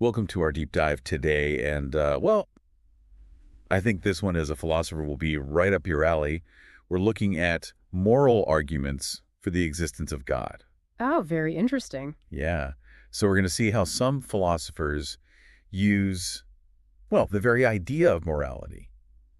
Welcome to our deep dive today. And, I think this one as a philosopher will be right up your alley. We're looking at moral arguments for the existence of God. Oh, very interesting. Yeah. So we're going to see how some philosophers use, well, the very idea of morality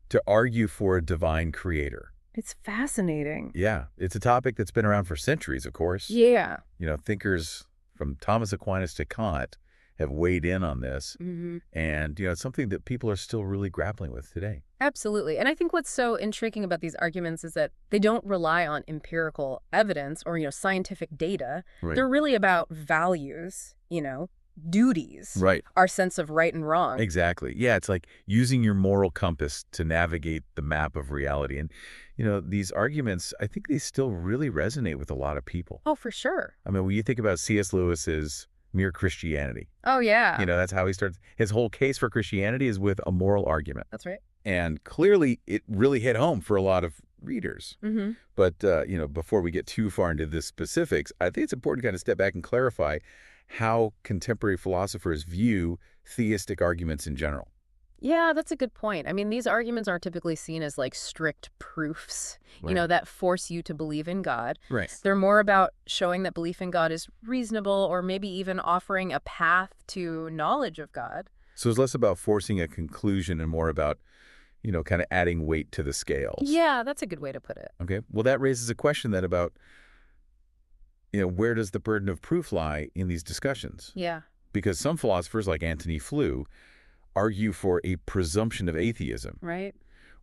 to argue for a divine creator. It's fascinating. Yeah. It's a topic that's been around for centuries, of course. Yeah. Thinkers from Thomas Aquinas to Kant have weighed in on this. hmm And, it's something that people are still really grappling with today. Absolutely. And I think what's so intriguing about these arguments is that they don't rely on empirical evidence or, scientific data. Right. They're really about values, duties, Right. our sense of right and wrong. Exactly. Yeah, it's like using your moral compass to navigate the map of reality. And, these arguments, I think they still really resonate with a lot of people. Oh, for sure. I mean, when you think about C.S. Lewis's Mere Christianity, Oh, yeah. that's how he starts. His whole case for Christianity is with a moral argument. That's right. And clearly, it really hit home for a lot of readers. hmm But, before we get too far into the specifics, I think it's important to kind of step back and clarify how contemporary philosophers view theistic arguments in general. Yeah, that's a good point. I mean, these arguments aren't typically seen as like strict proofs, Right. that force you to believe in God. Right. They're more about showing that belief in God is reasonable or maybe even offering a path to knowledge of God. So it's less about forcing a conclusion and more about, kind of adding weight to the scales. Yeah, that's a good way to put it. Okay. Well, that raises a question then about, where does the burden of proof lie in these discussions? Yeah. Because some philosophers, like Antony Flew, argue for a presumption of atheism, Right?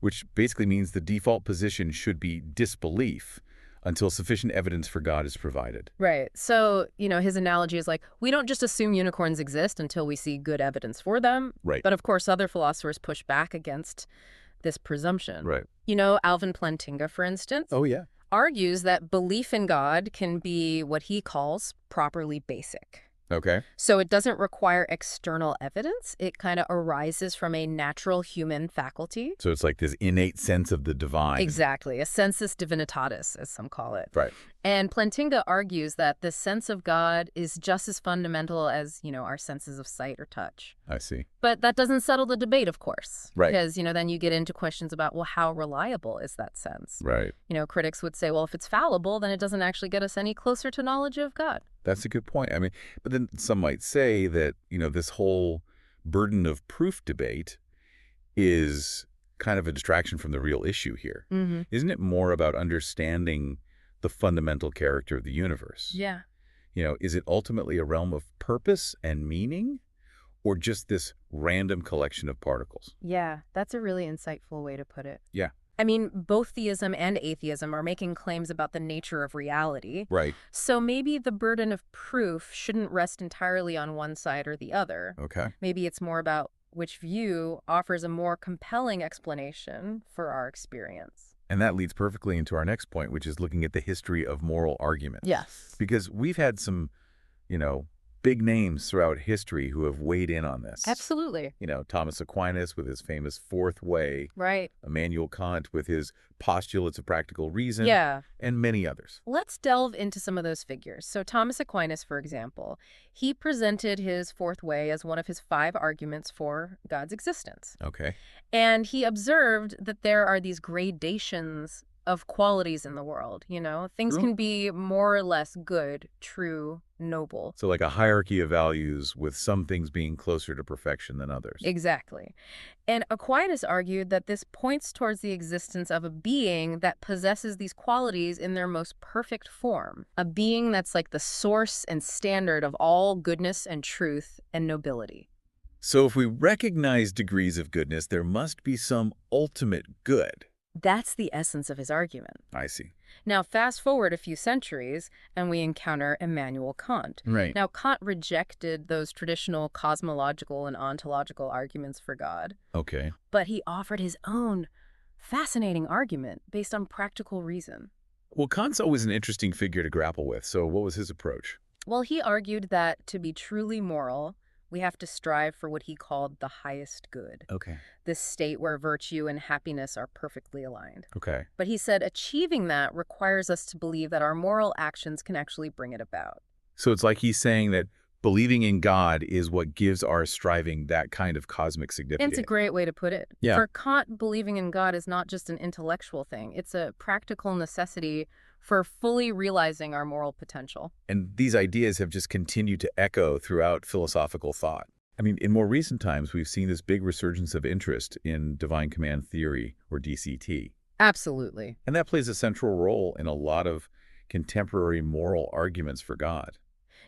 which basically means the default position should be disbelief until sufficient evidence for God is provided. Right. So, his analogy is like, we don't just assume unicorns exist until we see good evidence for them. Right. But of course, other philosophers push back against this presumption. Right. Alvin Plantinga, for instance, Oh, yeah. argues that belief in God can be what he calls properly basic. Okay. So it doesn't require external evidence. It kind of arises from a natural human faculty. So it's like this innate sense of the divine. Exactly, a sensus divinitatis, as some call it. Right. And Plantinga argues that the sense of God is just as fundamental as, our senses of sight or touch. I see. But that doesn't settle the debate, of course. Right. Because, then you get into questions about, well, how reliable is that sense? Right. Critics would say, well, if it's fallible, then it doesn't actually get us any closer to knowledge of God. That's a good point. I mean, but then some might say that, this whole burden of proof debate is kind of a distraction from the real issue here. Mm-hmm. Isn't it more about understanding the fundamental character of the universe? Yeah. Is it ultimately a realm of purpose and meaning, or just this random collection of particles? Yeah, that's a really insightful way to put it. Yeah. I mean, both theism and atheism are making claims about the nature of reality. Right. So maybe the burden of proof shouldn't rest entirely on one side or the other. Okay. Maybe it's more about which view offers a more compelling explanation for our experience. And that leads perfectly into our next point, which is looking at the history of moral arguments. Yes. Because we've had some, big names throughout history who have weighed in on this. Absolutely. Thomas Aquinas with his famous fourth way, Right. Immanuel Kant with his postulates of practical reason, Yeah. and many others. Let's delve into some of those figures. So Thomas Aquinas, for example, he presented his fourth way as one of his 5 arguments for God's existence. Okay. And he observed that there are these gradations of qualities in the world, Things True. can be more or less good, true, noble. So like a hierarchy of values with some things being closer to perfection than others. Exactly. And Aquinas argued that this points towards the existence of a being that possesses these qualities in their most perfect form, a being that's like the source and standard of all goodness and truth and nobility. So if we recognize degrees of goodness, there must be some ultimate good. That's the essence of his argument. I see. Now, fast forward a few centuries, and we encounter Immanuel Kant. Right. Now, Kant rejected those traditional cosmological and ontological arguments for God, Okay. but he offered his own fascinating argument based on practical reason. Well, Kant's always an interesting figure to grapple with. So what was his approach? Well, he argued that to be truly moral, we have to strive for what he called the highest good, Okay. this state where virtue and happiness are perfectly aligned. Okay. But he said achieving that requires us to believe that our moral actions can actually bring it about. So it's like he's saying that believing in God is what gives our striving that kind of cosmic significance. It's a great way to put it. Yeah. For Kant, believing in God is not just an intellectual thing. It's a practical necessity for fully realizing our moral potential. And these ideas have just continued to echo throughout philosophical thought. I mean, in more recent times, we've seen this big resurgence of interest in divine command theory, or DCT. Absolutely. And that plays a central role in a lot of contemporary moral arguments for God.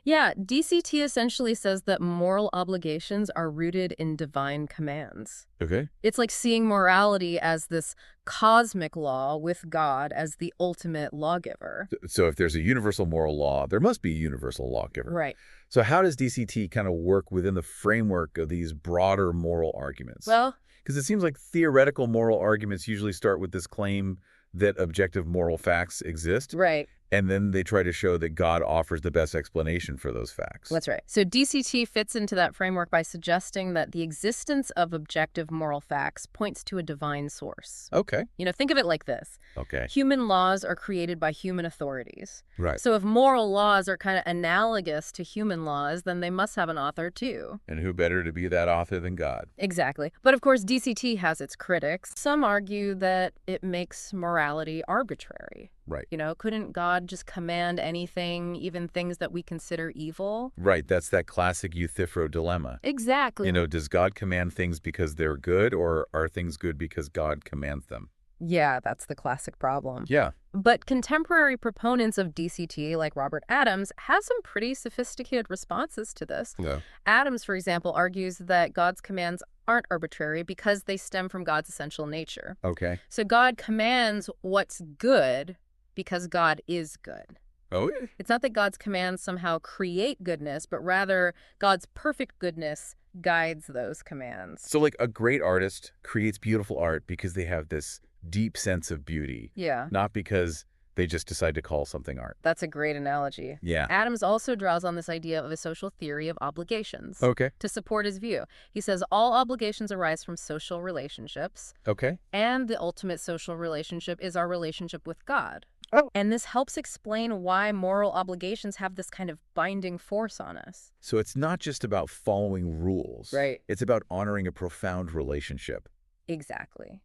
Yeah, DCT essentially says that moral obligations are rooted in divine commands. Okay. It's like seeing morality as this cosmic law with God as the ultimate lawgiver. So if there's a universal moral law, there must be a universal lawgiver. Right. So how does DCT kind of work within the framework of these broader moral arguments? Well, because it seems like theoretical moral arguments usually start with this claim that objective moral facts exist. right. And then they try to show that God offers the best explanation for those facts. That's right. So DCT fits into that framework by suggesting that the existence of objective moral facts points to a divine source. Okay. Think of it like this. Okay. Human laws are created by human authorities. Right. So if moral laws are kind of analogous to human laws, then they must have an author too. And who better to be that author than God? Exactly. But of course, DCT has its critics. Some argue that it makes morality arbitrary. Right. Couldn't God just command anything, even things that we consider evil? Right. That's that classic Euthyphro dilemma. Exactly. Does God command things because they're good, or are things good because God commands them? Yeah, that's the classic problem. Yeah. But contemporary proponents of DCT, like Robert Adams, have some pretty sophisticated responses to this. Yeah. Adams, for example, argues that God's commands aren't arbitrary because they stem from God's essential nature. Okay. So God commands what's good because God is good. Oh, yeah. It's not that God's commands somehow create goodness, but rather God's perfect goodness guides those commands. So like a great artist creates beautiful art because they have this deep sense of beauty, Yeah, not because they just decide to call something art. that's a great analogy. Yeah. Adams also draws on this idea of a social theory of obligations Okay. to support his view. He says all obligations arise from social relationships, Okay. and the ultimate social relationship is our relationship with God. Oh. And this helps explain why moral obligations have this kind of binding force on us. So it's not just about following rules. Right. It's about honoring a profound relationship. Exactly.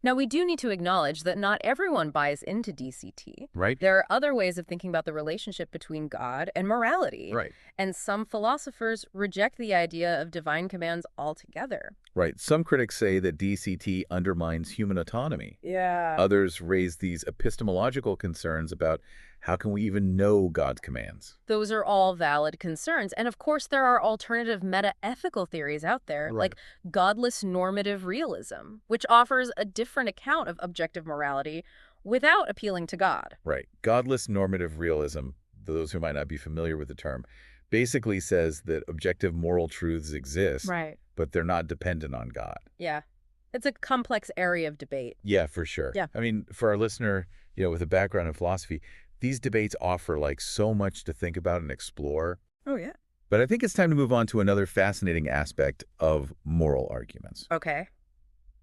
Now, we do need to acknowledge that not everyone buys into DCT. Right? There are other ways of thinking about the relationship between God and morality. Right. And some philosophers reject the idea of divine commands altogether. Right. Some critics say that DCT undermines human autonomy. Yeah. Others raise these epistemological concerns about how can we even know God's commands? Those are all valid concerns. And of course, there are alternative meta-ethical theories out there, Right. like godless normative realism, which offers a different account of objective morality without appealing to God. Right. Godless normative realism, those who might not be familiar with the term, basically says that objective moral truths exist, Right. but they're not dependent on God. Yeah. It's a complex area of debate. Yeah, for sure. Yeah. I mean, for our listener, with a background in philosophy, these debates offer so much to think about and explore. Oh, yeah. But I think it's time to move on to another fascinating aspect of moral arguments. Okay.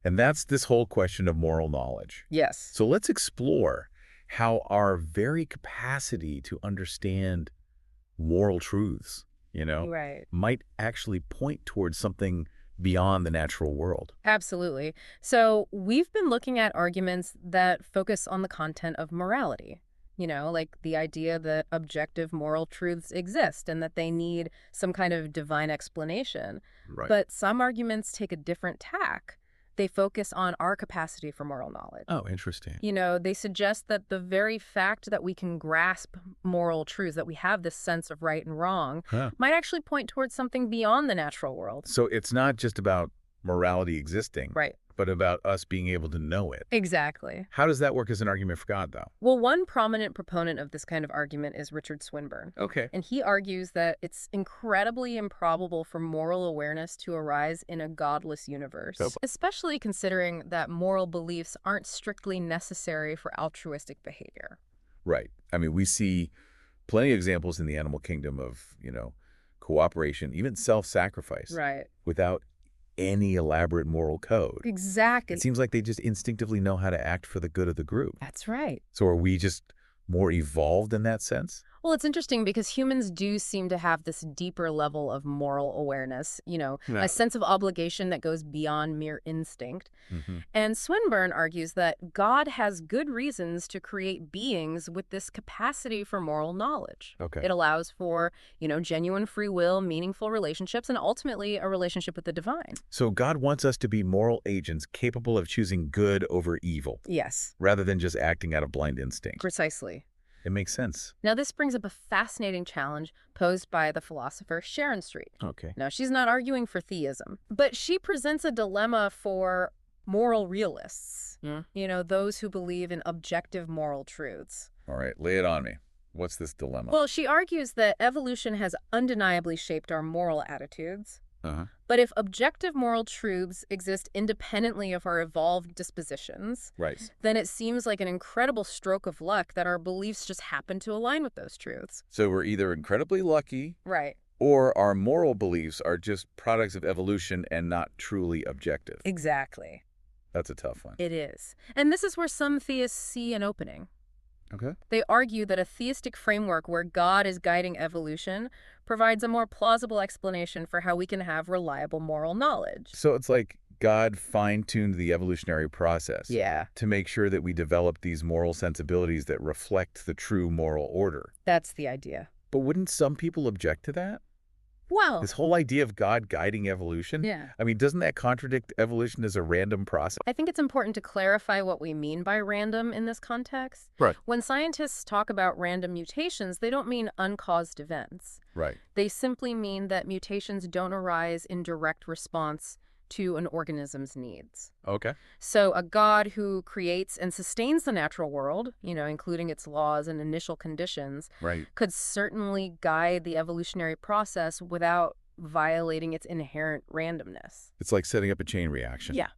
And that's this whole question of moral knowledge. Yes. So let's explore how our very capacity to understand moral truths, Right. might actually point towards something beyond the natural world. Absolutely. So we've been looking at arguments that focus on the content of morality. Like the idea that objective moral truths exist and that they need some kind of divine explanation. Right. But some arguments take a different tack. They focus on our capacity for moral knowledge. Oh, interesting. They suggest that the very fact that we can grasp moral truths, that we have this sense of right and wrong, Huh. might actually point towards something beyond the natural world. So it's not just about morality existing, Right. but about us being able to know it. Exactly. How does that work as an argument for God, though? Well, one prominent proponent of this kind of argument is Richard Swinburne. Okay. And he argues that it's incredibly improbable for moral awareness to arise in a godless universe, Oh. especially considering that moral beliefs aren't strictly necessary for altruistic behavior. Right. I mean, we see plenty of examples in the animal kingdom of, cooperation, even self-sacrifice, Right. without any elaborate moral code. Exactly. It seems like they just instinctively know how to act for the good of the group. That's right. So are we just more evolved in that sense? Well, it's interesting because humans do seem to have this deeper level of moral awareness, Yeah. a sense of obligation that goes beyond mere instinct. Hmm. And Swinburne argues that God has good reasons to create beings with this capacity for moral knowledge. Okay. It allows for, genuine free will, meaningful relationships, and ultimately a relationship with the divine. So God wants us to be moral agents capable of choosing good over evil, Yes, rather than just acting out of blind instinct. precisely. It makes sense. Now, this brings up a fascinating challenge posed by the philosopher Sharon Street. Okay. Now, she's not arguing for theism, but she presents a dilemma for moral realists, those who believe in objective moral truths. All right, lay it on me. What's this dilemma? Well, she argues that evolution has undeniably shaped our moral attitudes, Uh-huh. but if objective moral truths exist independently of our evolved dispositions, Right. then it seems like an incredible stroke of luck that our beliefs just happen to align with those truths. So we're either incredibly lucky, Right. or our moral beliefs are just products of evolution and not truly objective. Exactly. That's a tough one. It is. And this is where some theists see an opening. Okay. They argue that a theistic framework where God is guiding evolution provides a more plausible explanation for how we can have reliable moral knowledge. So it's like God fine-tuned the evolutionary process Yeah, to make sure that we develop these moral sensibilities that reflect the true moral order. that's the idea. But wouldn't some people object to that? Well, This whole idea of God guiding evolution? yeah. I mean, doesn't that contradict evolution as a random process? I think it's important to clarify what we mean by random in this context. Right. When scientists talk about random mutations, they don't mean uncaused events. Right. They simply mean that mutations don't arise in direct response to an organism's needs. Okay. So a God who creates and sustains the natural world, including its laws and initial conditions, Right. could certainly guide the evolutionary process without violating its inherent randomness. It's like setting up a chain reaction. Yeah.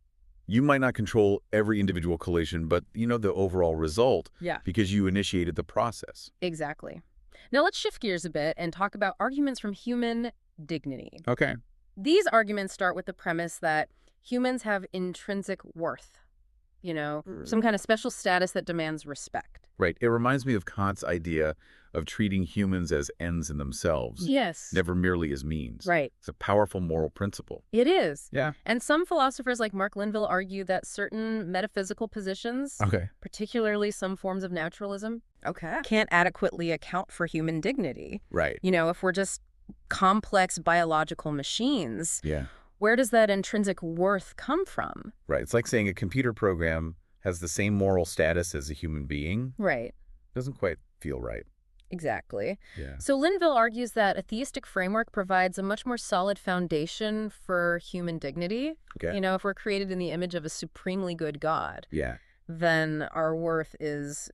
You might not control every individual collision, but you know the overall result Yeah. because you initiated the process. Exactly. Now let's shift gears a bit and talk about arguments from human dignity. Okay. These arguments start with the premise that humans have intrinsic worth, some kind of special status that demands respect. Right. It reminds me of Kant's idea of treating humans as ends in themselves, Yes. never merely as means. Right. It's a powerful moral principle. It is. Yeah. And some philosophers like Mark Linville argue that certain metaphysical positions, Okay. particularly some forms of naturalism, can't adequately account for human dignity. Right. If we're just complex biological machines, Yeah. where does that intrinsic worth come from? Right. It's like saying a computer program has the same moral status as a human being. Right. Doesn't quite feel right. Exactly. Yeah. So Linville argues that a theistic framework provides a much more solid foundation for human dignity. Okay. If we're created in the image of a supremely good God, Yeah. then our worth is,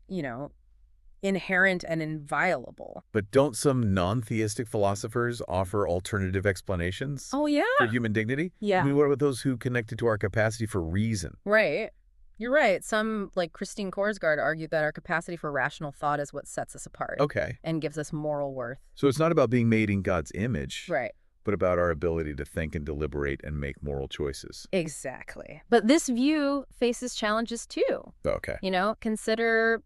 inherent and inviolable. But don't some non-theistic philosophers offer alternative explanations Oh, yeah. for human dignity? Yeah. I mean, what about those who connect it to our capacity for reason? Right. You're right. Some, like Christine Korsgaard, argue that our capacity for rational thought is what sets us apart Okay. and gives us moral worth. So it's not about being made in God's image, Right. but about our ability to think and deliberate and make moral choices. Exactly. But this view faces challenges too. Okay. Consider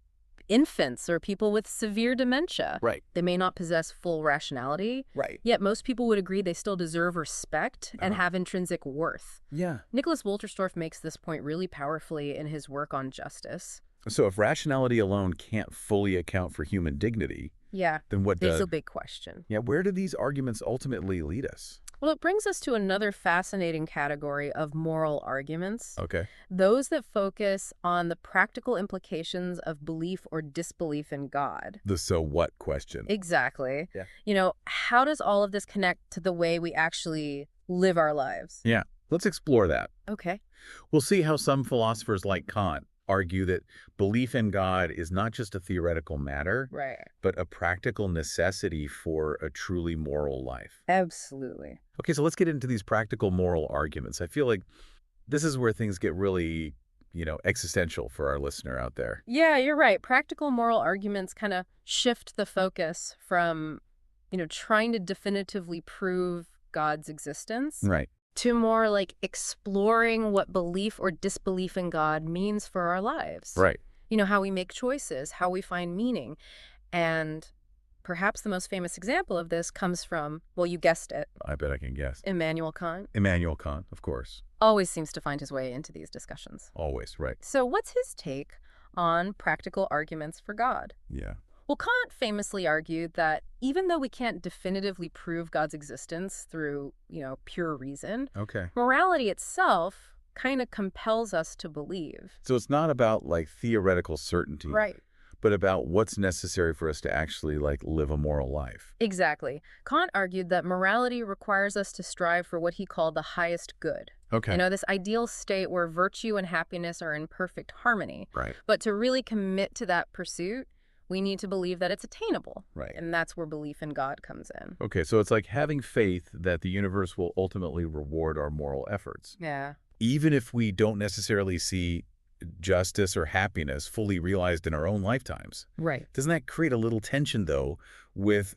infants or people with severe dementia. Right. They may not possess full rationality, Right. yet most people would agree they still deserve respect and Uh-huh. have intrinsic worth. Yeah. Nicholas Wolterstorff makes this point really powerfully in his work on justice. So if rationality alone can't fully account for human dignity, Yeah, then what it's does? a big question. Yeah, where do these arguments ultimately lead us? Well, it brings us to another fascinating category of moral arguments. Okay. Those that focus on the practical implications of belief or disbelief in God. The so what question. Exactly. Yeah. How does all of this connect to the way we actually live our lives? Yeah. Let's explore that. Okay. We'll see how some philosophers like Kant argue that belief in God is not just a theoretical matter, Right. but a practical necessity for a truly moral life. Absolutely. Okay, so let's get into these practical moral arguments. I feel like this is where things get really, existential for our listener out there. Yeah, you're right. Practical moral arguments kind of shift the focus from, trying to definitively prove God's existence Right. to more like exploring what belief or disbelief in God means for our lives. Right. How we make choices, how we find meaning. And Perhaps the most famous example of this comes from, well, you guessed it, I bet I can guess. Immanuel Kant. Immanuel Kant, of course. Always seems to find his way into these discussions. Always, right. So what's his take on practical arguments for God? Yeah. Well, Kant famously argued that even though we can't definitively prove God's existence through, pure reason, Okay. morality itself kind of compels us to believe. So it's not about like theoretical certainty, Right. but about what's necessary for us to actually like live a moral life. Exactly. Kant argued that morality requires us to strive for what he called the highest good. Okay. This ideal state where virtue and happiness are in perfect harmony. Right. But to really commit to that pursuit, we need to believe that it's attainable. Right. And that's where belief in God comes in. Okay, so it's like having faith that the universe will ultimately reward our moral efforts. Yeah. Even if we don't necessarily see justice or happiness fully realized in our own lifetimes. Right. Doesn't that create a little tension, though, with,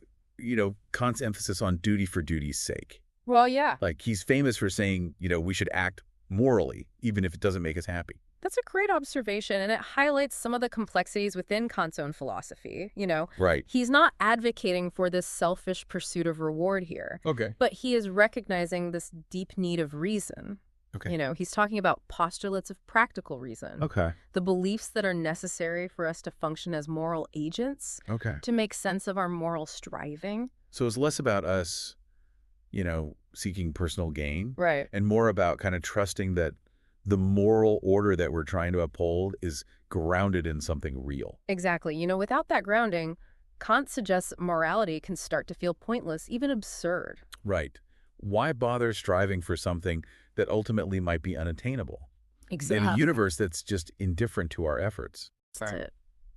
Kant's emphasis on duty for duty's sake? Well, yeah. Like, he's famous for saying, we should act morally, even if it doesn't make us happy. That's a great observation, and it highlights some of the complexities within Kant's own philosophy. Right. He's not advocating for this selfish pursuit of reward here, Okay. but he is recognizing this deep need of reason. Okay. He's talking about postulates of practical reason, Okay. the beliefs that are necessary for us to function as moral agents, Okay. to make sense of our moral striving. So it's less about us, seeking personal gain, Right. and more about kind of trusting that the moral order that we're trying to uphold is grounded in something real. Exactly. Without that grounding, Kant suggests morality can start to feel pointless, even absurd. Right. Why bother striving for something that ultimately might be unattainable in a universe that's just indifferent to our efforts? That's it.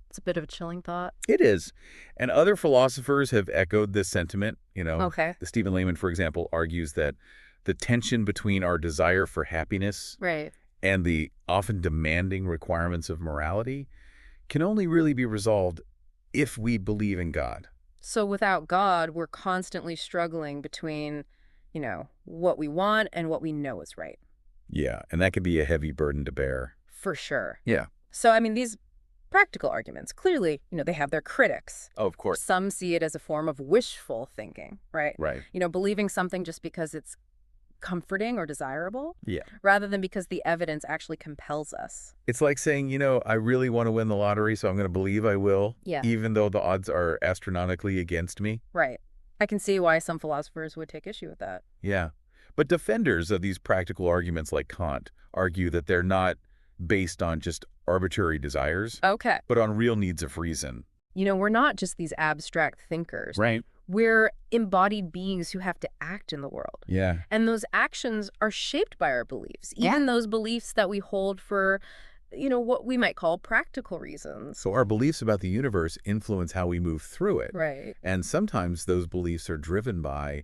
It's a bit of a chilling thought. It is. And other philosophers have echoed this sentiment. Okay. The Stephen Lehman, for example, argues that the tension between our desire for happiness Right. and the often demanding requirements of morality can only really be resolved if we believe in God. So without God, we're constantly struggling between, what we want and what we know is right. Yeah, and that could be a heavy burden to bear. For sure. Yeah. So, these practical arguments, clearly, they have their critics. Oh, of course. Some see it as a form of wishful thinking, right? Right. Believing something just because it's comforting or desirable, Yeah. rather than because the evidence actually compels us. It's like saying, I really want to win the lottery, so I'm going to believe I will, Yeah. even though the odds are astronomically against me. Right. I can see why some philosophers would take issue with that. Yeah. But defenders of these practical arguments like Kant argue that they're not based on just arbitrary desires, Okay. but on real needs of reason. We're not just these abstract thinkers. Right. We're embodied beings who have to act in the world. Yeah. And those actions are shaped by our beliefs, even those beliefs that we hold for, what we might call practical reasons. So our beliefs about the universe influence how we move through it. Right. And sometimes those beliefs are driven by,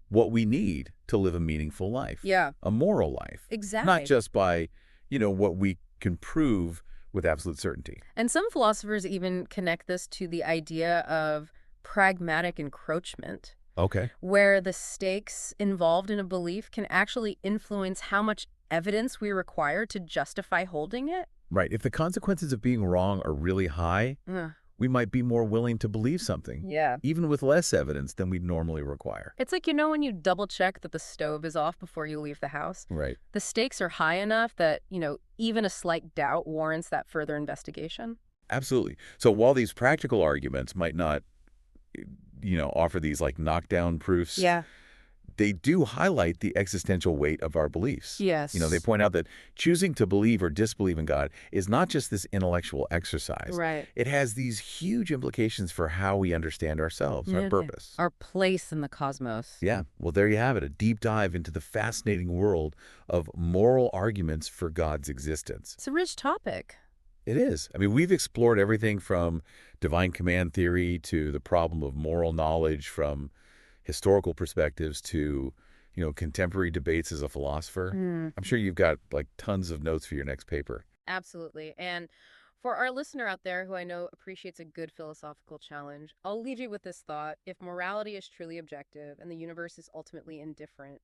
what we need to live a meaningful life. Yeah. A moral life. Exactly. Not just by, what we can prove with absolute certainty. And some philosophers even connect this to the idea of pragmatic encroachment, Okay. where the stakes involved in a belief can actually influence how much evidence we require to justify holding it. Right. If the consequences of being wrong are really high, we might be more willing to believe something, Yeah. even with less evidence than we'd normally require. It's like, when you double check that the stove is off before you leave the house, Right. the stakes are high enough that, even a slight doubt warrants that further investigation. Absolutely. So while these practical arguments might not, offer these like knockdown proofs, they do highlight the existential weight of our beliefs. Yes. They point out that choosing to believe or disbelieve in God is not just this intellectual exercise. Right. It has these huge implications for how we understand ourselves, our purpose. Our place in the cosmos. Yeah. Well, there you have it, a deep dive into the fascinating world of moral arguments for God's existence. It's a rich topic. It is. I mean, we've explored everything from divine command theory to the problem of moral knowledge from historical perspectives to, contemporary debates as a philosopher. I'm sure you've got like tons of notes for your next paper. Absolutely. And for our listener out there who I know appreciates a good philosophical challenge, I'll leave you with this thought. If morality is truly objective and the universe is ultimately indifferent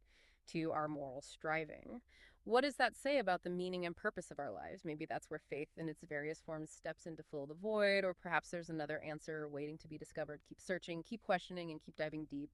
to our moral striving, What does that say about the meaning and purpose of our lives? Maybe that's where faith in its various forms steps in to fill the void, or perhaps there's another answer waiting to be discovered. Keep searching, keep questioning, and keep diving deep.